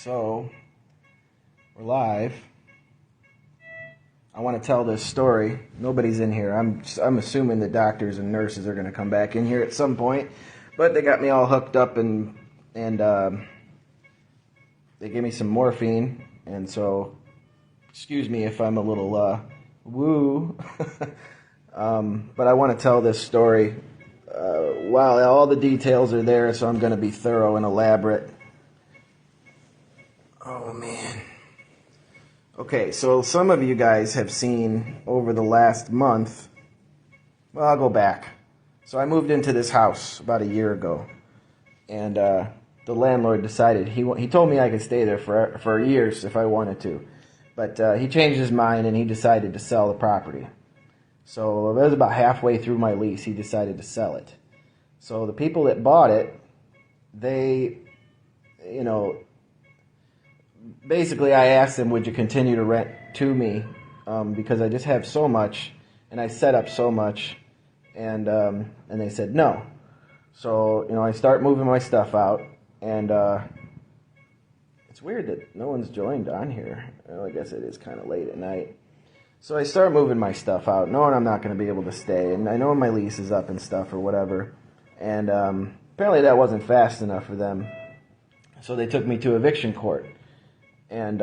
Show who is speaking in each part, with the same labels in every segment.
Speaker 1: So, we're live. I want to tell this story. Nobody's in here. I'm assuming the doctors and nurses are going to come back in here at some point. But they got me all hooked up and they gave me some morphine. And so, excuse me if I'm a little woo. But I want to tell this story. While all the details are there, so I'm going to be thorough and elaborate. Oh, man. Okay, so some of you guys have seen over the last month, well, I'll go back. So I moved into this house about a year ago, and the landlord decided, he told me I could stay there for years if I wanted to, but he changed his mind and he decided to sell the property. So it was about halfway through my lease, he decided to sell it. So the people that bought it, they, basically I asked them, would you continue to rent to me? Because I just have so much, and I set up so much, and they said no. So, I start moving my stuff out, and it's weird that no one's joined on here. Well, I guess it is kind of late at night. So I start moving my stuff out, knowing I'm not going to be able to stay, and I know my lease is up and stuff or whatever, and apparently that wasn't fast enough for them, so they took me to eviction court, and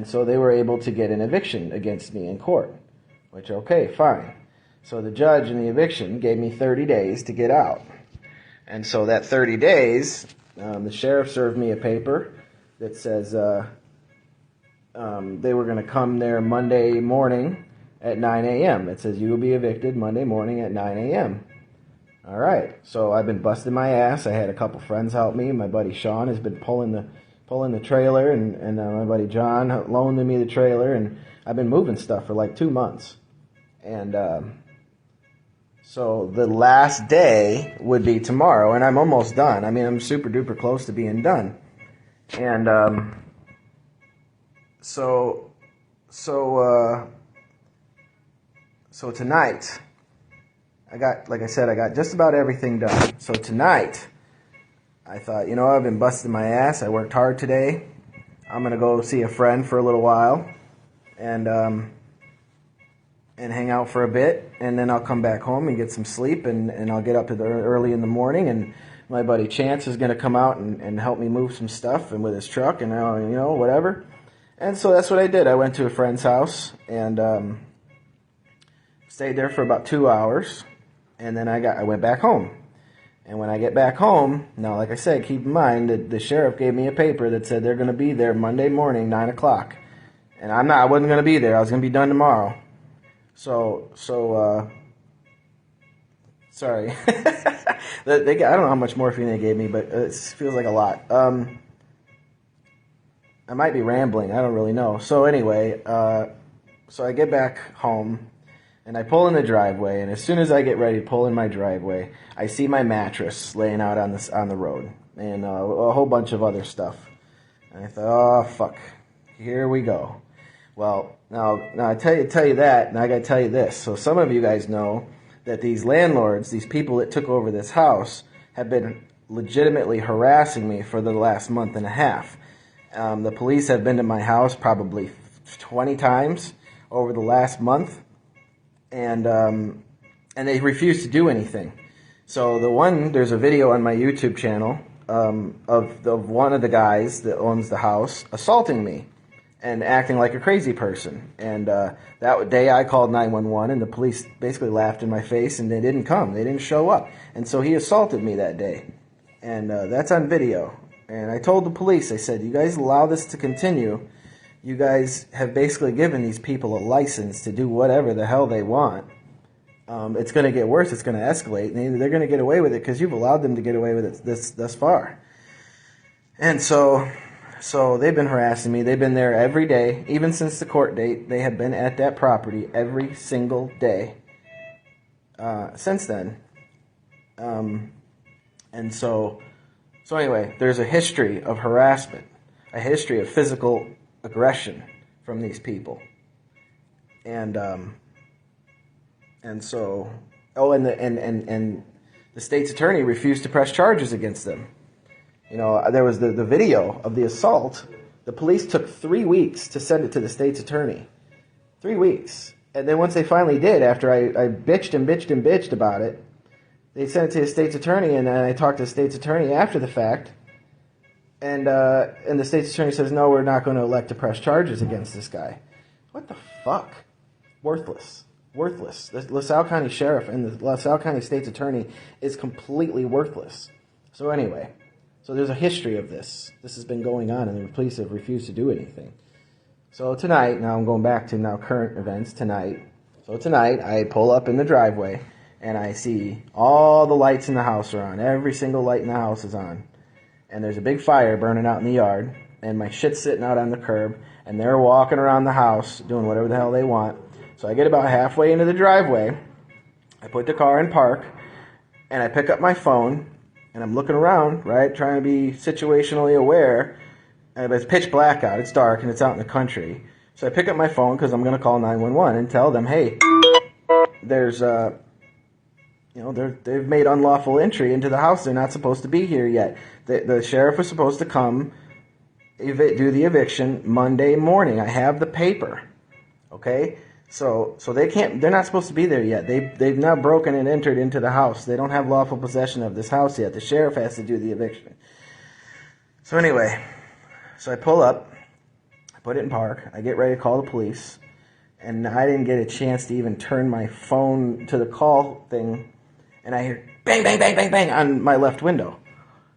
Speaker 1: so they were able to get an eviction against me in court, which, okay, fine. So the judge in the eviction gave me 30 days to get out, and so that 30 days, the sheriff served me a paper that says they were going to come there Monday morning at 9 a.m. It says you will be evicted Monday morning at 9 a.m. All right. So I've been busting my ass. I had a couple friends help me. My buddy Sean has been pulling the trailer, and my buddy John loaned me the trailer, and I've been moving stuff for like 2 months. And so the last day would be tomorrow, and I'm almost done. I mean, I'm super duper close to being done. And So tonight, I got just about everything done. So tonight, I thought, I've been busting my ass. I worked hard today. I'm going to go see a friend for a little while and hang out for a bit. And then I'll come back home and get some sleep, and I'll get up early in the morning, and my buddy Chance is going to come out and help me move some stuff and with his truck and, whatever. And so that's what I did. I went to a friend's house and stayed there for about 2 hours, and then I went back home. And when I get back home, now, like I said, keep in mind that the sheriff gave me a paper that said they're going to be there Monday morning, 9 o'clock. And I wasn't going to be there. I was going to be done tomorrow. So sorry. I don't know how much morphine they gave me, but it feels like a lot. I might be rambling. I don't really know. So anyway, so I get back home, and I pull in the driveway, and as soon as I get ready to pull in my driveway, I see my mattress laying out on the road, and a whole bunch of other stuff. And I thought, oh, fuck, here we go. Well, now I tell you that, and I got to tell you this. So some of you guys know that these landlords, these people that took over this house, have been legitimately harassing me for the last month and a half. The police have been to my house probably 20 times over the last month, and they refuse to do anything. So there's a video on my YouTube channel of one of the guys that owns the house assaulting me and acting like a crazy person. And that day I called 911, and the police basically laughed in my face, and they didn't come. They didn't show up. And so he assaulted me that day, and that's on video. And I told the police, I said, you guys allow this to continue. You guys have basically given these people a license to do whatever the hell they want. It's going to get worse. It's going to escalate. And they're going to get away with it because you've allowed them to get away with it thus far. And so they've been harassing me. They've been there every day. Even since the court date, they have been at that property every single day since then. And so anyway, there's a history of harassment, a history of physical aggression from these people, and so the state's attorney refused to press charges against them, You know, there was the video of the assault. The police took 3 weeks to send it to the state's attorney. 3 weeks. And then once they finally did, after I bitched and bitched and bitched about it, they sent it to the state's attorney, and then I talked to the state's attorney after the fact. And the state's attorney says, no, we're not going to elect to press charges against this guy. What the fuck? Worthless. Worthless. The LaSalle County Sheriff and the LaSalle County State's Attorney is completely worthless. So anyway, so there's a history of this. This has been going on, and the police have refused to do anything. So tonight, now I'm going back to now current events tonight. So tonight, I pull up in the driveway, and I see all the lights in the house are on. Every single light in the house is on. And there's a big fire burning out in the yard, and my shit's sitting out on the curb, and they're walking around the house doing whatever the hell they want. So I get about halfway into the driveway, I put the car in park, and I pick up my phone, and I'm looking around, right, trying to be situationally aware, but it's pitch black out, it's dark, and it's out in the country. So I pick up my phone because I'm going to call 911 and tell them, hey, there's, they've made unlawful entry into the house. They're not supposed to be here yet. The sheriff was supposed to come do the eviction Monday morning. I have the paper, okay? So they're not supposed to be there yet. They've now broken and entered into the house. They don't have lawful possession of this house yet. The sheriff has to do the eviction. So anyway, so I pull up, I put it in park, I get ready to call the police, and I didn't get a chance to even turn my phone to the call thing, and I hear bang, bang, bang, bang, bang on my left window.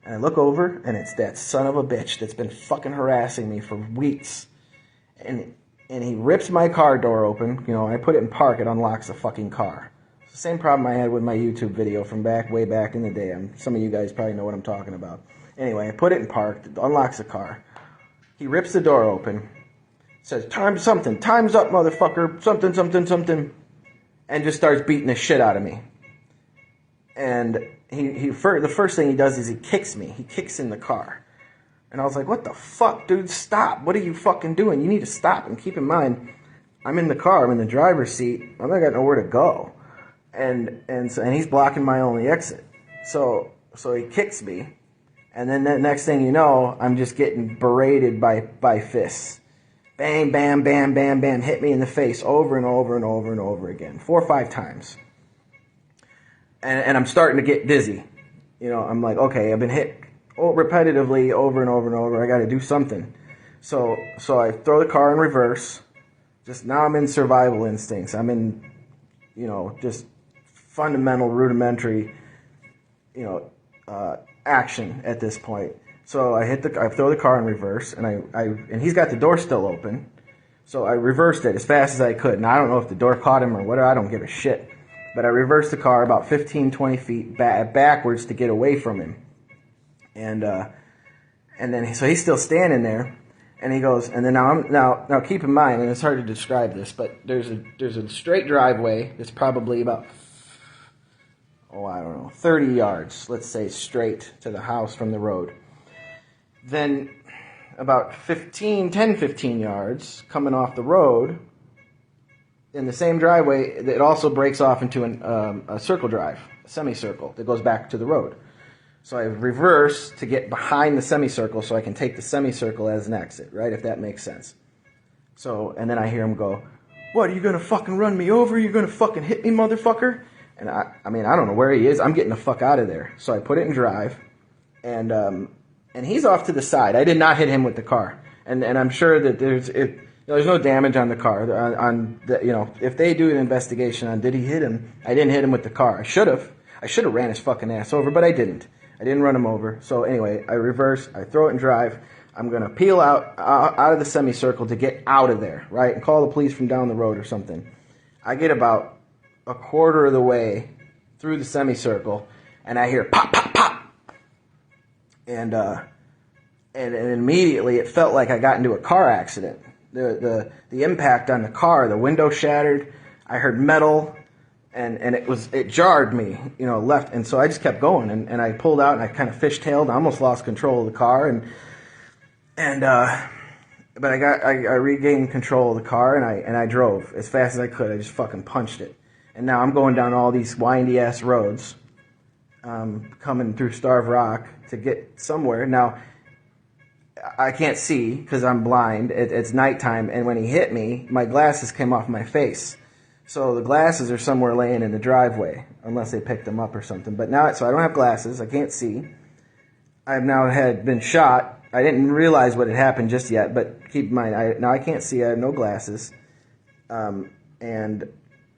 Speaker 1: And I look over, and it's that son of a bitch that's been fucking harassing me for weeks. And he rips my car door open. You know, I put it in park, it unlocks the fucking car. It's the same problem I had with my YouTube video from way back in the day. Some of you guys probably know what I'm talking about. Anyway, I put it in park, it unlocks the car. He rips the door open, says, time's up, motherfucker, something, and just starts beating the shit out of me. And the first thing he does is he kicks me. He kicks in the car. And I was like, what the fuck, dude? Stop. What are you fucking doing? You need to stop. And keep in mind, I'm in the car. I'm in the driver's seat. I got nowhere to go. And he's blocking my only exit. So he kicks me. And then the next thing you know, I'm just getting berated by fists. Bang, bam, bam, bam, bam. Hit me in the face over and over and over and over again. 4 or 5 times. And I'm starting to get dizzy. You know, I'm like, okay, I've been hit repetitively over and over and over. I got to do something. So I throw the car in reverse. Just now I'm in survival instincts. I'm in, just fundamental, rudimentary, action at this point. So I throw the car in reverse, and he's got the door still open. So I reversed it as fast as I could. And I don't know if the door caught him or whatever. I don't give a shit. But I reversed the car about 15, 20 feet backwards to get away from him. And then so he's still standing there, and he goes, and then now keep in mind, and it's hard to describe this, but there's a straight driveway that's probably about 30 yards, let's say, straight to the house from the road. Then about 15 yards coming off the road, in the same driveway, it also breaks off into a circle drive, a semicircle that goes back to the road. So I reverse to get behind the semicircle so I can take the semicircle as an exit, right, if that makes sense. So, and then I hear him go, what, are you going to fucking run me over? You're going to fucking hit me, motherfucker? And I don't know where he is. I'm getting the fuck out of there. So I put it in drive, and he's off to the side. I did not hit him with the car. And I'm sure that there's no damage on the car. If they do an investigation on did he hit him, I didn't hit him with the car. I should have ran his fucking ass over, but I didn't. I didn't run him over. So anyway, I reverse, I throw it in drive. I'm going to peel out of the semicircle to get out of there, right? And call the police from down the road or something. I get about a quarter of the way through the semicircle, and I hear pop, pop, pop. And immediately it felt like I got into a car accident. The impact on the car, the window shattered. I heard metal. And it jarred me, left. And so I just kept going, and I pulled out, and I kind of fishtailed. I almost lost control of the car, but I regained control of the car, and I drove as fast as I could. I just fucking punched it. And now I'm going down all these windy ass roads, coming through Starved Rock to get somewhere. Now, I can't see because I'm blind. It's nighttime, and when he hit me, my glasses came off my face. So the glasses are somewhere laying in the driveway, unless they picked them up or something. But now, so I don't have glasses. I can't see. I've now been shot. I didn't realize what had happened just yet, but keep in mind, now I can't see. I have no glasses, and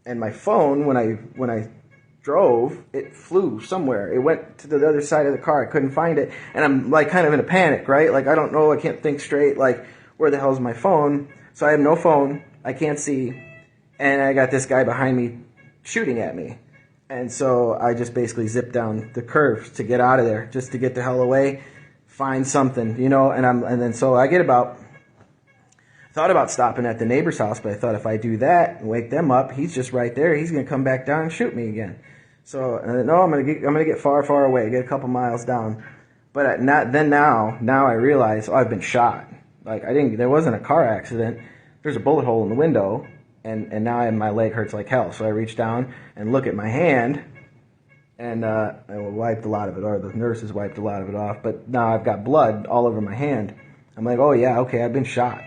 Speaker 1: my phone, when I drove, it flew somewhere. It went to the other side of the car. I couldn't find it, and I'm like kind of in a panic, right? Like I don't know. I can't think straight. Like where the hell's my phone? So I have no phone. I can't see, and I got this guy behind me shooting at me. And so I just basically zipped down the curve to get out of there, just to get the hell away, find something, you know. And then so I thought about stopping at the neighbor's house, but I thought if I do that and wake them up, he's just right there. He's gonna come back down and shoot me again. So no, I'm gonna get far, far away, get a couple miles down. But now I realize, oh, I've been shot. Like there wasn't a car accident. There's a bullet hole in the window. And now my leg hurts like hell. So I reach down and look at my hand, and I wiped a lot of it, or the nurses wiped a lot of it off. But now I've got blood all over my hand. I'm like, oh yeah, okay, I've been shot.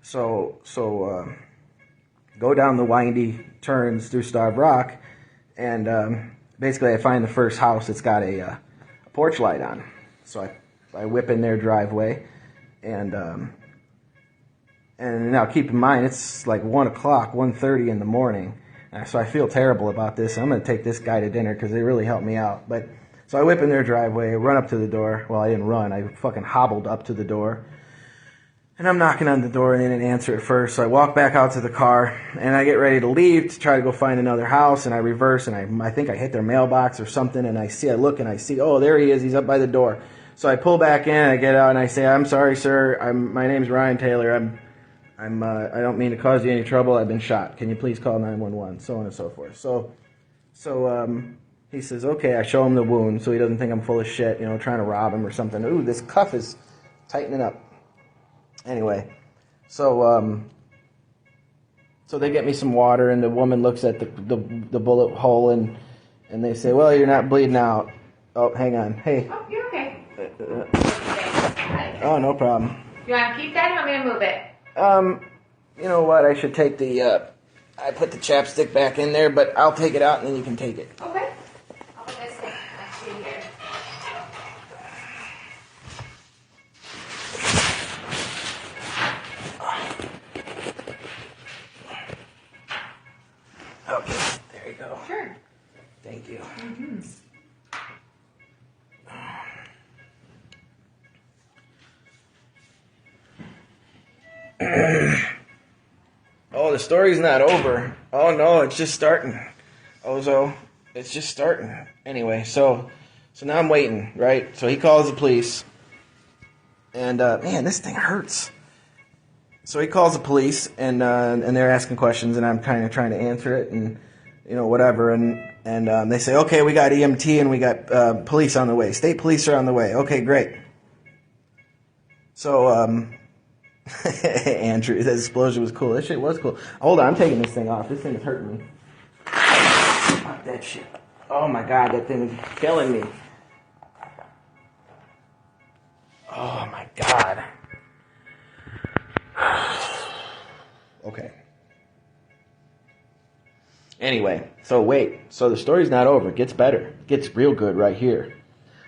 Speaker 1: So go down the windy turns through Starved Rock, and basically I find the first house that's got a porch light on. So I whip in their driveway, and now keep in mind, it's like 1 o'clock, 1:30 in the morning. So I feel terrible about this. I'm going to take this guy to dinner because they really helped me out. But so I whip in their driveway, run up to the door. Well, I didn't run. I fucking hobbled up to the door. And I'm knocking on the door, and they didn't answer at first. So I walk back out to the car, and I get ready to leave to try to go find another house. And I reverse, and I think I hit their mailbox or something. And I look, and I see, oh, there he is. He's up by the door. So I pull back in, I get out, and I say, I'm sorry, sir. My name's Ryan Taylor. I don't mean to cause you any trouble. I've been shot. Can you please call 911? So on and so forth. So he says, okay. I show him the wound so he doesn't think I'm full of shit, you know, trying to rob him or something. Ooh, this cuff is tightening up. Anyway, so they get me some water, and the woman looks at the bullet hole, and they say, well, you're not bleeding out. Oh, hang on. Hey.
Speaker 2: Oh, you're okay.
Speaker 1: Oh, no problem.
Speaker 2: You want to keep that, or want me to move it?
Speaker 1: You know what? I should take I put the chapstick back in there, but I'll take it out and then you can take it.
Speaker 2: Okay. I'll put this thing next to you here.
Speaker 1: Okay, there you go.
Speaker 2: Sure.
Speaker 1: Thank you.
Speaker 2: Mm-hmm.
Speaker 1: Oh, the story's not over. Oh no, it's just starting. Ozo, it's just starting. Anyway, so now I'm waiting, right? So he calls the police, and man, this thing hurts. So he calls the police, and they're asking questions, and I'm kind of trying to answer it, and you know whatever, and they say, okay, we got EMT and we got police on the way. State police are on the way. Okay, great. So Andrew, that explosion was cool. That shit was cool. Hold on, I'm taking this thing off. This thing is hurting me. Fuck that shit. Oh my god, that thing is killing me. Oh my god. Okay. Anyway, so the story's not over. It gets better. It gets real good right here.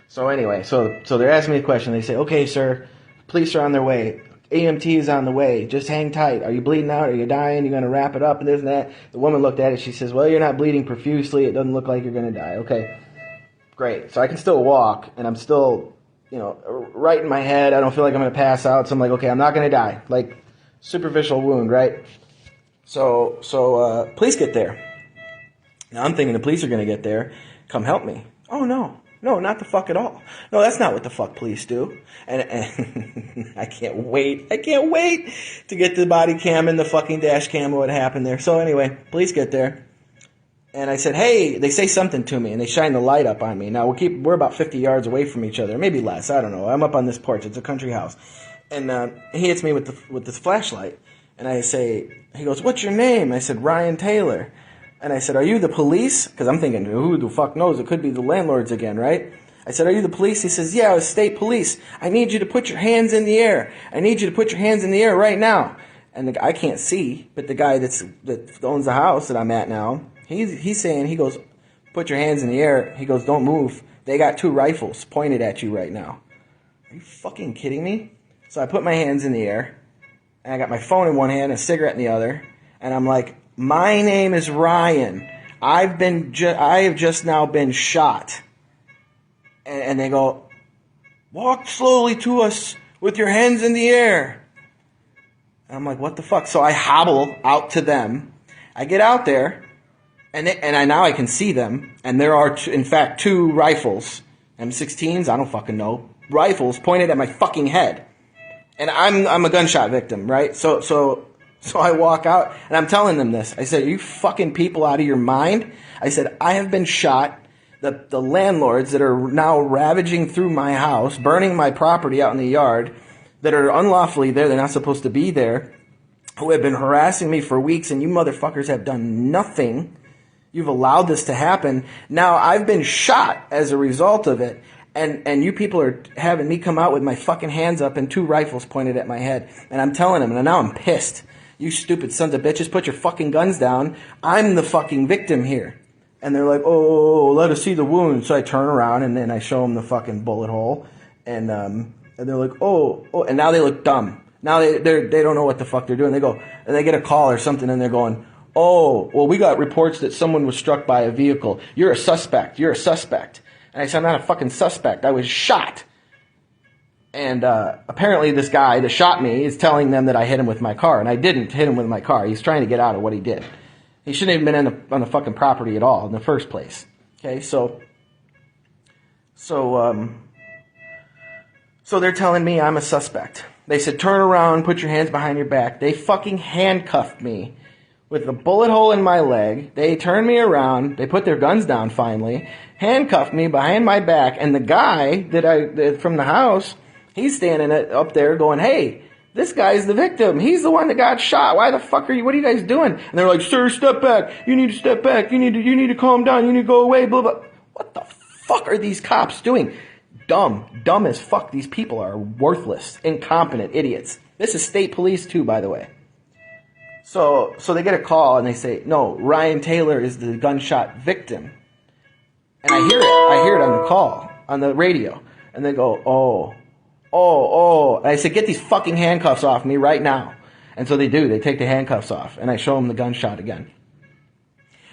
Speaker 1: So anyway, so they're asking me a question. They say, okay, sir, police are on their way. EMT is on the way. Just hang tight. Are you bleeding out? Are you dying? You're going to wrap it up and this and that. The woman looked at it. She says, well, you're not bleeding profusely. It doesn't look like you're going to die. Okay, great. So I can still walk, and I'm still, you know, right in my head. I don't feel like I'm going to pass out. So I'm like, okay, I'm not going to die. Like, superficial wound, right? So police get there. Now I'm thinking the police are going to get there. Come help me. Oh, no. No, not the fuck at all. No, that's not what the fuck police do. And I can't wait. I can't wait to get the body cam and the fucking dash cam of what happened there. So anyway, police get there. And I said, hey, they say something to me, and they shine the light up on me. Now we're about 50 yards away from each other, maybe less. I don't know. I'm up on this porch. It's a country house. And he hits me with this flashlight. And I say, he goes, what's your name? I said, Ryan Taylor. And I said, are you the police? Because I'm thinking, who the fuck knows? It could be the landlords again, right? I said, are you the police? He says, yeah, I was state police. I need you to put your hands in the air. I need you to put your hands in the air right now. And I can't see, but the guy that owns the house that I'm at now, he's saying, he goes, put your hands in the air. He goes, don't move. They got 2 rifles pointed at you right now. Are you fucking kidding me? So I put my hands in the air, and I got my phone in one hand, a cigarette in the other, and I'm like, my name is Ryan. I have just now been shot. And they go, walk slowly to us with your hands in the air. And I'm like, what the fuck? So I hobble out to them. I get out there, and now I can see them. And there are, in fact, 2 rifles, M16s, I don't fucking know, rifles pointed at my fucking head. And I'm a gunshot victim, right? So I walk out, and I'm telling them this. I said, are you fucking people out of your mind? I said, I have been shot. The landlords that are now ravaging through my house, burning my property out in the yard, that are unlawfully there, they're not supposed to be there, who have been harassing me for weeks, and you motherfuckers have done nothing. You've allowed this to happen. Now I've been shot as a result of it, and you people are having me come out with my fucking hands up and 2 rifles pointed at my head. And I'm telling them, and now I'm pissed. You stupid sons of bitches, put your fucking guns down. I'm the fucking victim here. And they're like, oh, let us see the wound. So I turn around, and then I show them the fucking bullet hole. And they're like, oh, and now they look dumb. Now they don't know what the fuck they're doing. They go, and they get a call or something, and they're going, oh, well, we got reports that someone was struck by a vehicle. You're a suspect. You're a suspect. And I said, I'm not a fucking suspect. I was shot. And apparently this guy that shot me is telling them that I hit him with my car. And I didn't hit him with my car. He's trying to get out of what he did. He shouldn't have been on the fucking property at all in the first place. Okay, so they're telling me I'm a suspect. They said, turn around, put your hands behind your back. They fucking handcuffed me with a bullet hole in my leg. They turned me around. They put their guns down finally, handcuffed me behind my back. And the guy that from the house, he's standing up there going, hey, this guy's the victim. He's the one that got shot. Why the fuck what are you guys doing? And they're like, sir, step back. You need to step back. You need to calm down. You need to go away, blah, blah. What the fuck are these cops doing? Dumb as fuck. These people are worthless, incompetent idiots. This is state police too, by the way. So they get a call and they say, no, Ryan Taylor is the gunshot victim. And I hear it on the call, on the radio. And they go, oh. And I said, get these fucking handcuffs off me right now. And so they do. They take the handcuffs off. And I show them the gunshot again.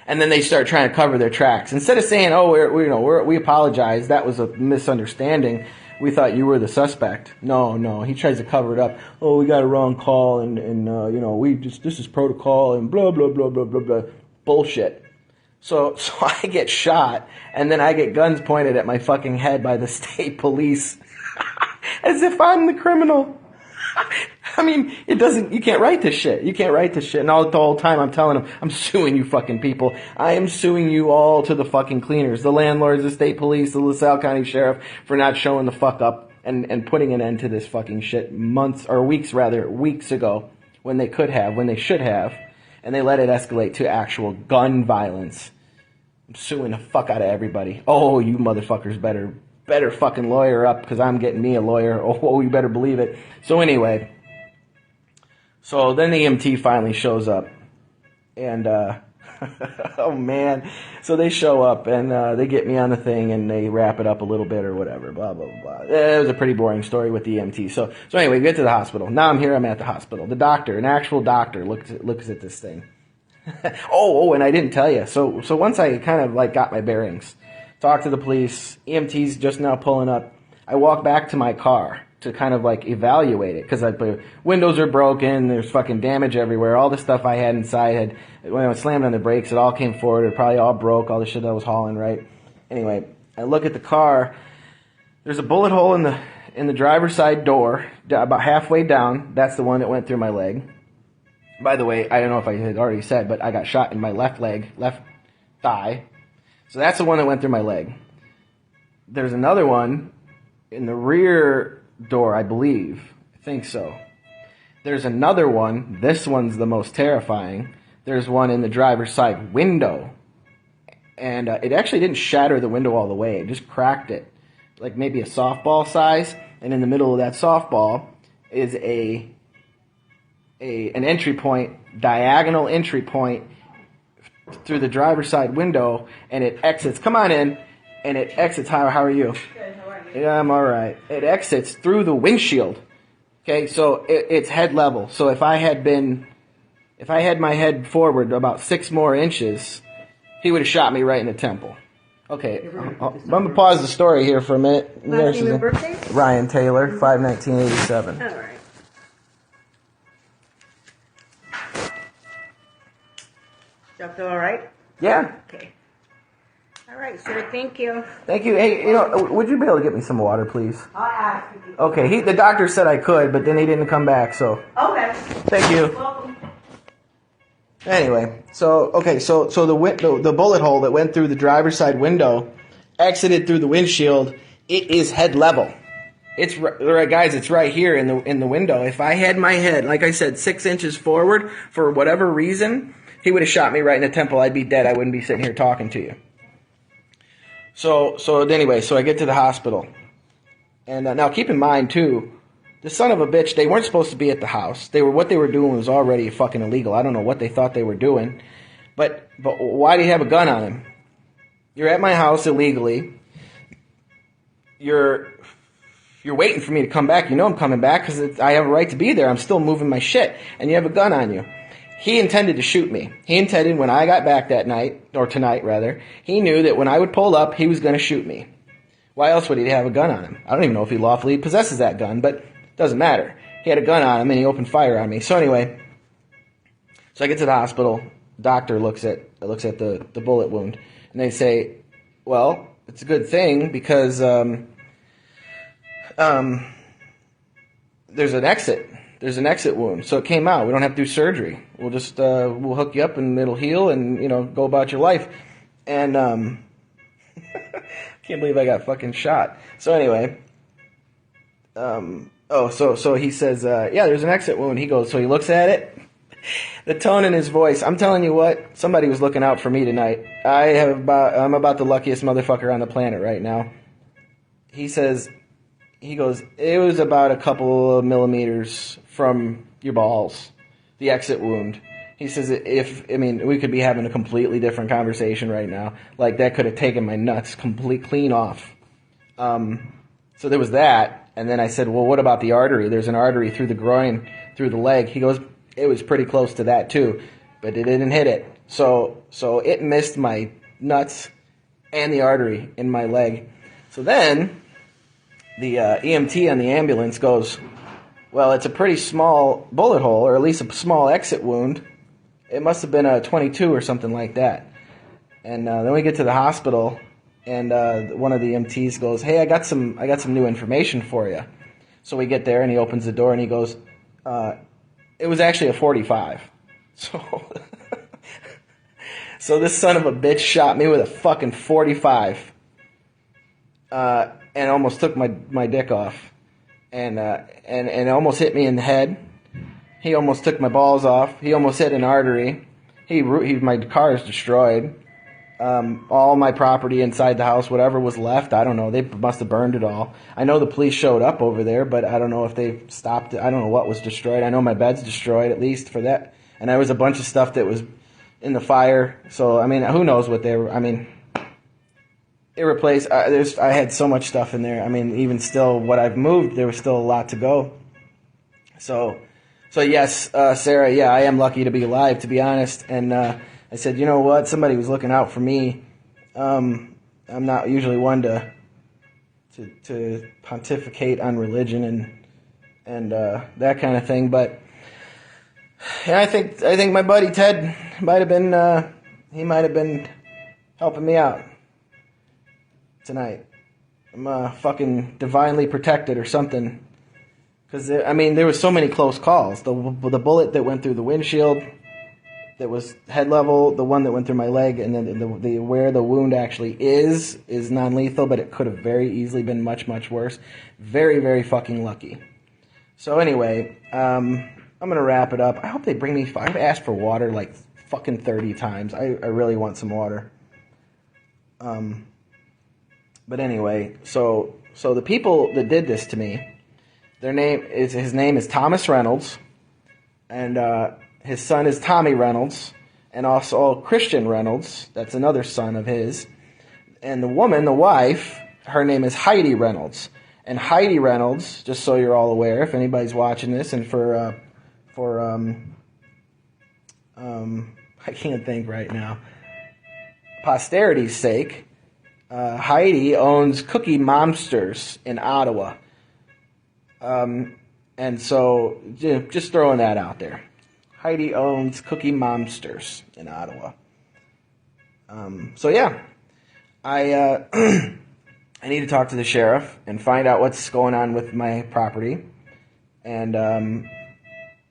Speaker 1: And then they start trying to cover their tracks. Instead of saying, oh, we apologize, that was a misunderstanding, we thought you were the suspect. No, he tries to cover it up. Oh, we got a wrong call, and this is protocol, and blah, blah, blah, blah, blah, blah. Bullshit. So I get shot, and then I get guns pointed at my fucking head by the state police. As if I'm the criminal. I mean, you can't write this shit. You can't write this shit. And the whole time I'm telling them, I'm suing you fucking people. I am suing you all to the fucking cleaners. The landlords, the state police, the Lasalle County sheriff for not showing the fuck up and putting an end to this fucking shit weeks ago when they should have. And they let it escalate to actual gun violence. I'm suing the fuck out of everybody. Oh, you motherfuckers better fucking lawyer up because I'm getting me a lawyer. Oh, you better believe it. So anyway, so then the EMT finally shows up, and oh man, so they show up and they get me on the thing and they wrap it up a little bit or whatever, blah blah blah. It was a pretty boring story with the EMT. So anyway, we get to the hospital. Now I'm at the hospital. The doctor, an actual doctor, looks at this thing. and I didn't tell you. So once I kind of like got my bearings. Talk to the police. EMT's just now pulling up. I walk back to my car to kind of like evaluate it because the windows are broken. There's fucking damage everywhere. All the stuff I had inside when I was slammed on the brakes, it all came forward. It probably all broke. All the shit I was hauling, right? Anyway, I look at the car. There's a bullet hole in the driver's side door, about halfway down. That's the one that went through my leg. By the way, I don't know if I had already said, but I got shot in my left thigh. So that's the one that went through my leg. There's another one in the rear door, I believe. I think so. There's another one. This one's the most terrifying. there's one in the driver's side window. And it actually didn't shatter the window all the way. It just cracked it, like maybe a softball size. And in the middle of that softball is an entry point, diagonal entry point through the driver's side window, and it exits. Come on in, and it exits. How are you?
Speaker 2: Good, how are you?
Speaker 1: Yeah, I'm all right. It exits through the windshield. Okay, so it's head level. So if I had my head forward about 6 more inches, he would have shot me right in the temple. Okay, I'm going to pause the story here for a minute.
Speaker 2: Last name and birthday?
Speaker 1: Ryan Taylor, 5/19/87.
Speaker 2: All right. Y'all feel all right?
Speaker 1: Yeah.
Speaker 2: Okay. All right, sir. Thank you.
Speaker 1: Thank you. Hey, would you be able to get me some water, please?
Speaker 2: I'll ask you.
Speaker 1: Okay, the doctor said I could, but then he didn't come back, so.
Speaker 2: Okay.
Speaker 1: Thank you.
Speaker 2: Welcome.
Speaker 1: Anyway, so the bullet hole that went through the driver's side window exited through the windshield. It is head level. It's right, guys. It's right here in the window. If I had my head, like I said, 6 inches forward for whatever reason, he would have shot me right in the temple. I'd be dead. I wouldn't be sitting here talking to you. So anyway, so I get to the hospital, and now keep in mind too, the son of a bitch. They weren't supposed to be at the house. What they were doing was already fucking illegal. I don't know what they thought they were doing, but why do you have a gun on him? You're at my house illegally. You're waiting for me to come back. You know I'm coming back because I have a right to be there. I'm still moving my shit, and you have a gun on you. He intended to shoot me. He intended when I got back that night, or tonight rather, he knew that when I would pull up, he was going to shoot me. Why else would he have a gun on him? I don't even know if he lawfully possesses that gun, but it doesn't matter. He had a gun on him and he opened fire on me. So anyway, so I get to the hospital. Doctor looks at the bullet wound, and they say, well, it's a good thing because there's an exit. There's an exit wound, so it came out. We don't have to do surgery. We'll just we'll hook you up and it'll heal, and go about your life. And can't believe I got fucking shot. So anyway, so he says, yeah, there's an exit wound. He goes, so he looks at it. The tone in his voice. I'm telling you what, somebody was looking out for me tonight. I'm about the luckiest motherfucker on the planet right now. He goes, it was about a couple of millimeters from your balls, the exit wound. He says, we could be having a completely different conversation right now. Like, that could have taken my nuts clean off. So there was that. And then I said, well, what about the artery? There's an artery through the groin, through the leg. He goes, it was pretty close to that too, but it didn't hit it. So it missed my nuts and the artery in my leg. So then the EMT on the ambulance goes, well, it's a pretty small bullet hole, or at least a small exit wound. It must have been a 22 or something like that. And then we get to the hospital, and one of the EMTs goes, hey, I got some new information for you. So we get there, and he opens the door, and he goes, it was actually a 45. So this son of a bitch shot me with a fucking 45, and almost took my dick off, and almost hit me in the head. He almost took my balls off. He almost hit an artery. My car is destroyed. All my property inside the house, whatever was left, I don't know. They must have burned it all. I know the police showed up over there, but I don't know if they stopped it. I don't know what was destroyed. I know my bed's destroyed, at least for that. And there was a bunch of stuff that was in the fire. So, I mean, who knows what they were. I mean, it replaced. I had so much stuff in there. I mean, even still, what I've moved, there was still a lot to go. So yes, Sarah, yeah, I am lucky to be alive, to be honest. And I said, you know what? Somebody was looking out for me. I'm not usually one to pontificate on religion and that kind of thing, but yeah, I think my buddy Ted might have been helping me out tonight. I'm fucking divinely protected or something. Because there was so many close calls. The bullet that went through the windshield, that was head level, the one that went through my leg, and then the where the wound actually is non-lethal, but it could have very easily been much, much worse. Very, very fucking lucky. So anyway, I'm gonna wrap it up. I hope they bring me. I've asked for water like fucking 30 times. I really want some water. But anyway, so the people that did this to me, his name is Thomas Reynolds, and his son is Tommy Reynolds, and also Christian Reynolds. That's another son of his. And the woman, the wife, her name is Heidi Reynolds. And Heidi Reynolds, just so you're all aware, if anybody's watching this, and for I can't think right now, posterity's sake, Heidi owns Cookie Monsters in Ottawa. And so, just throwing that out there. Heidi owns Cookie Monsters in Ottawa. So yeah, I I need to talk to the sheriff and find out what's going on with my property, and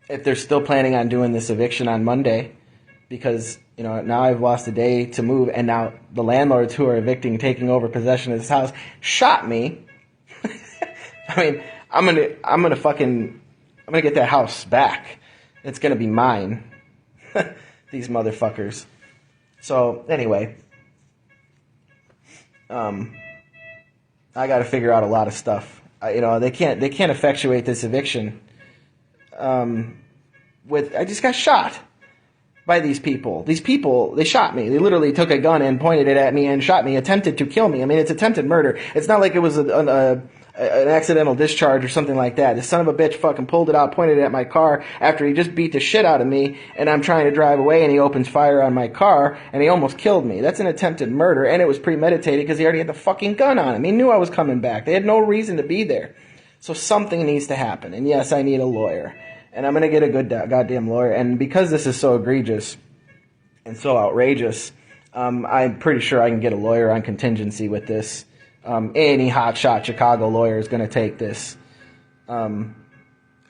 Speaker 1: if they're still planning on doing this eviction on Monday, because now I've lost a day to move, and now the landlords who are evicting, taking over possession of this house, shot me. I mean, I'm gonna get that house back. It's gonna be mine. These motherfuckers. So anyway, I got to figure out a lot of stuff. They can't effectuate this eviction. I just got shot by these people. These people, they shot me. They literally took a gun and pointed it at me and shot me, attempted to kill me. I mean, it's attempted murder. It's not like it was an accidental discharge or something like that. The son of a bitch fucking pulled it out, pointed it at my car after he just beat the shit out of me, and I'm trying to drive away, and he opens fire on my car, and he almost killed me. That's an attempted murder, and it was premeditated because he already had the fucking gun on him. He knew I was coming back. They had no reason to be there. So something needs to happen, and yes, I need a lawyer. And I'm going to get a good goddamn lawyer. And because this is so egregious and so outrageous, I'm pretty sure I can get a lawyer on contingency with this. Any hotshot Chicago lawyer is going to take this.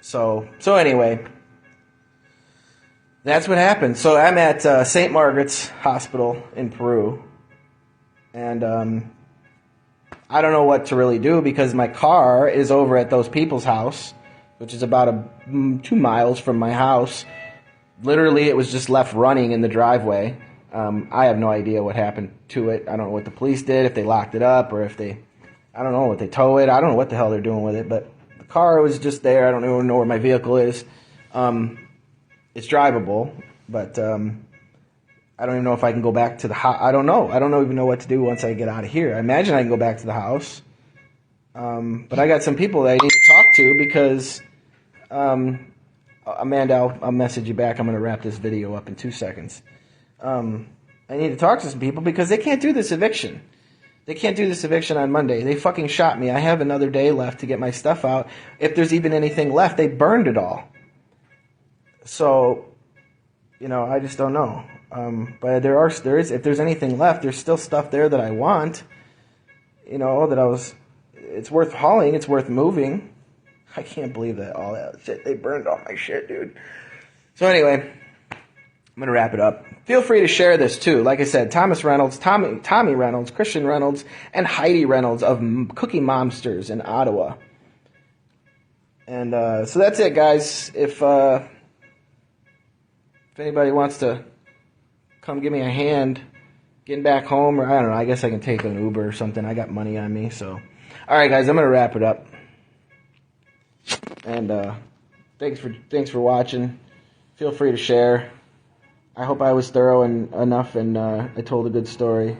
Speaker 1: So anyway, that's what happened. So I'm at St. Margaret's Hospital in Peru. And I don't know what to really do because my car is over at those people's house, which is about 2 miles from my house. Literally, it was just left running in the driveway. I have no idea what happened to it. I don't know what the police did, if they locked it up, or if I don't know, what they tow it. I don't know what the hell they're doing with it, but the car was just there. I don't even know where my vehicle is. It's drivable, but I don't even know if I can go back to the house. I don't know. I don't even know what to do once I get out of here. I imagine I can go back to the house. But I got some people that I need to talk to because... Amanda, I'll message you back. I'm going to wrap this video up in 2 seconds. I need to talk to some people because they can't do this eviction. They can't do this eviction on Monday. They fucking shot me. I have another day left to get my stuff out. If there's even anything left, they burned it all. So, I just don't know. But there is, if there's anything left, there's still stuff there that I want. It's worth hauling. It's worth moving. I can't believe that all that shit. They burned all my shit, dude. So anyway, I'm going to wrap it up. Feel free to share this too. Like I said, Thomas Reynolds, Tommy Reynolds, Christian Reynolds, and Heidi Reynolds of Cookie Monsters in Ottawa. And so that's it, guys. If anybody wants to come give me a hand getting back home, or I don't know, I guess I can take an Uber or something. I got money on me, so. All right, guys, I'm going to wrap it up. And thanks for watching. Feel free to share. I hope I was thorough enough and I told a good story.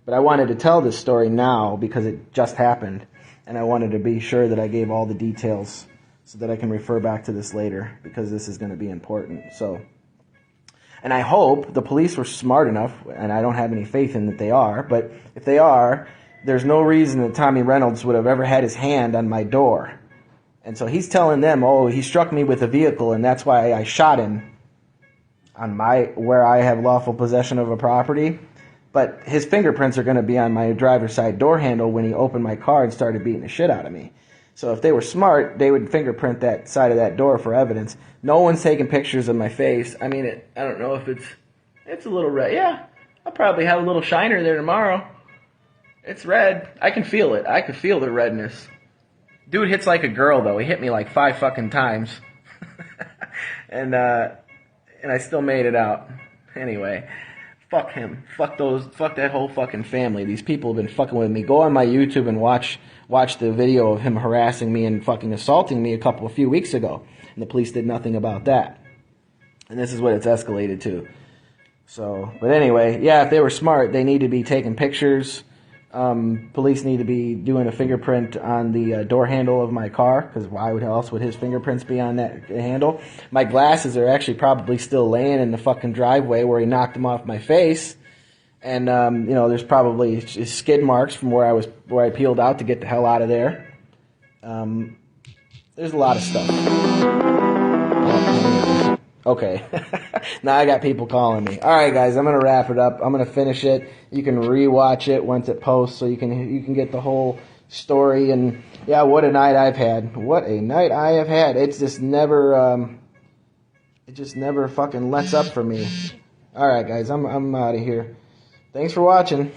Speaker 1: But I wanted to tell this story now because it just happened. And I wanted to be sure that I gave all the details so that I can refer back to this later because this is going to be important. So, and I hope the police were smart enough, and I don't have any faith in that they are, but if they are, there's no reason that Tommy Reynolds would have ever had his hand on my door. And so he's telling them, he struck me with a vehicle, and that's why I shot him on where I have lawful possession of a property. But his fingerprints are going to be on my driver's side door handle when he opened my car and started beating the shit out of me. So if they were smart, they would fingerprint that side of that door for evidence. No one's taking pictures of my face. I mean, I don't know if it's a little red. Yeah, I'll probably have a little shiner there tomorrow. It's red. I can feel it. I can feel the redness. Dude hits like a girl, though. He hit me like 5 fucking times. And I still made it out. Anyway, fuck him. Fuck that whole fucking family. These people have been fucking with me. Go on my YouTube and watch the video of him harassing me and fucking assaulting me a few weeks ago. And the police did nothing about that. And this is what it's escalated to. So, but anyway, yeah, if they were smart, they need to be taking pictures. Police need to be doing a fingerprint on the door handle of my car, because why else would his fingerprints be on that handle? My glasses are actually probably still laying in the fucking driveway where he knocked them off my face. And, there's probably skid marks from where I peeled out to get the hell out of there. There's a lot of stuff. Okay. Now I got people calling me. All right, guys, I'm going to wrap it up. I'm going to finish it. You can rewatch it once it posts so you can get the whole story. And, yeah, what a night I've had. What a night I have had. It's just never, it just never fucking lets up for me. All right, guys, I'm out of here. Thanks for watching.